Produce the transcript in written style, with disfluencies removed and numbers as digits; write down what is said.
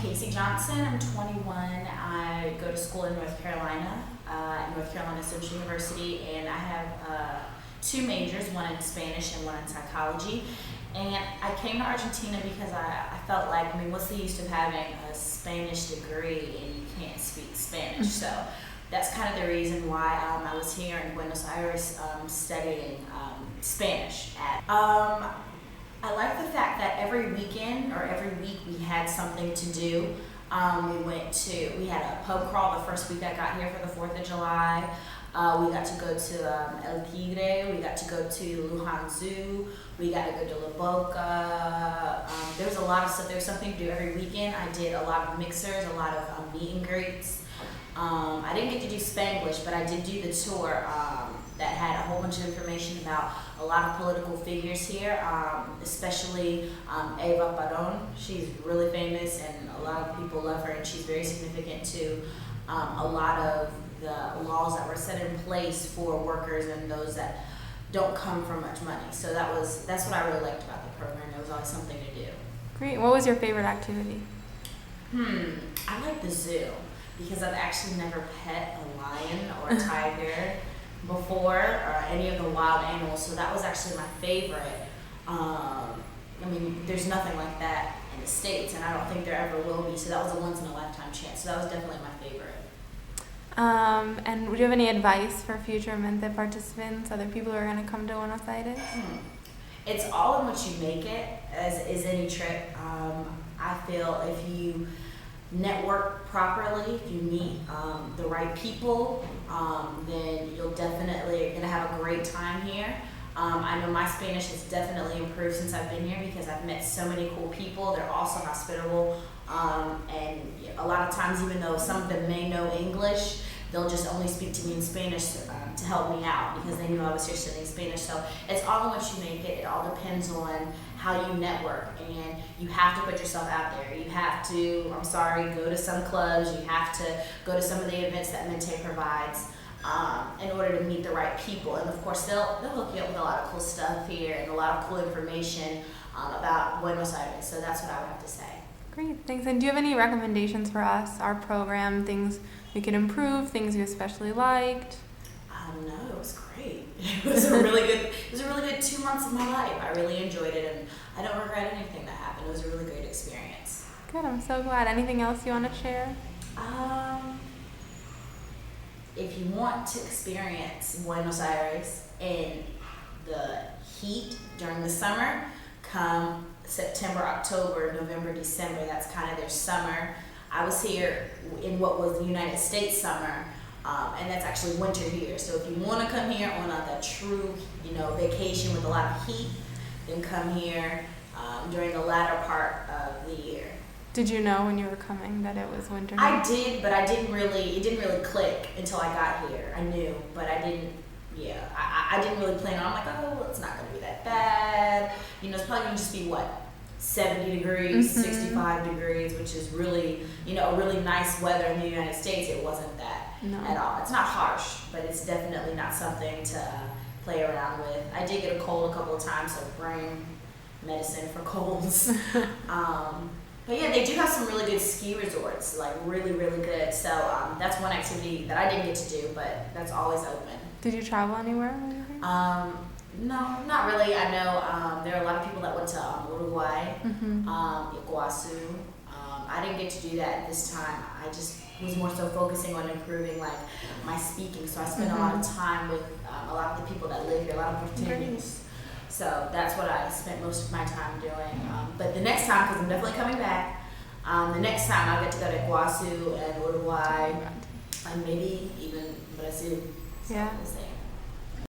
Casey Johnson. I'm 21. I go to school in North Carolina, at North Carolina Central University, and I have two majors, one in Spanish and one in psychology. And I came to Argentina because I felt like, what's the use of having a Spanish degree and you can't speak Spanish? So that's kind of the reason why I was here in Buenos Aires studying Spanish. I like the fact that every weekend or every week we had something to do. We had a pub crawl the first week I got here for the 4th of July. We got to go to El Tigre, we got to go to Luján Zoo, we got to go to Boca. There was a lot of stuff, there was something to do every weekend. I did a lot of mixers, a lot of meet and greets. I didn't get to do Spanglish, but I did do the tour that had a whole bunch of information about a lot of political figures here, especially Eva Perón. She's really famous and a lot of people love her, and she's very significant to a lot of the laws that were set in place for workers and those that don't come from much money. So that's what I really liked about the program. There was always something to do. Great. What was your favorite activity? I like the zoo because I've actually never pet a lion or a tiger before, or any of the wild animals, so that was actually my favorite. There's nothing like that in the States, and I don't think there ever will be, so that was a once-in-a-lifetime chance, so that was definitely my favorite. And would you have any advice for future Mente participants, other people who are going to come to Buenos Aires? It's all in what you make it, as is any trip. I feel if you network properly, if you meet the right people, then you're definitely going to have a great time here. I know my Spanish has definitely improved since I've been here because I've met so many cool people. They're also hospitable, and a lot of times, even though some of them may know English, they'll just only speak to me in Spanish to help me out because they knew I was here studying Spanish. So it's all in what you make it. It all depends on how you network, and you have to put yourself out there. You have to, go to some clubs. You have to go to some of the events that Mente provides in order to meet the right people. And of course, they'll hook you up with a lot of cool stuff here and a lot of cool information about Buenos Aires. So that's what I would have to say. Great, thanks. And do you have any recommendations for us, our program, things we could improve, things you especially liked? No, it was great. It was a really good 2 months of my life. I really enjoyed it, and I don't regret anything that happened. It was a really great experience. Good, I'm so glad. Anything else you want to share? If you want to experience Buenos Aires in the heat during the summer, come September, October, November, December. That's kind of their summer. I was here in what was the United States summer, and that's actually winter here. So if you want to come here on a true, vacation with a lot of heat, then come here during the latter part of the year. Did you know when you were coming that it was winter? I did, but it didn't really click until I got here. I knew, but I didn't. Yeah, I didn't really plan on. I'm like, well, it's not going to be that bad. It's probably going to just be 70 degrees, 65 degrees, which is really, a really nice weather in the United States. It wasn't that at all. It's not harsh, but it's definitely not something to play around with. I did get a cold a couple of times, so bring medicine for colds. But yeah, they do have some really good ski resorts, really, really good. So that's one activity that I didn't get to do, but that's always open. Did you travel anywhere? No, not really. I know there are a lot of people that went to Uruguay, Iguazú. I didn't get to do that this time. I just was more so focusing on improving my speaking. So I spent a lot of time with a lot of the people that live here, a lot of Portuguese. So that's what I spent most of my time doing. But the next time, because I'm definitely coming back, the next time I'll get to go to Iguazú and Uruguay, and maybe even Brazil. So Yeah. the same.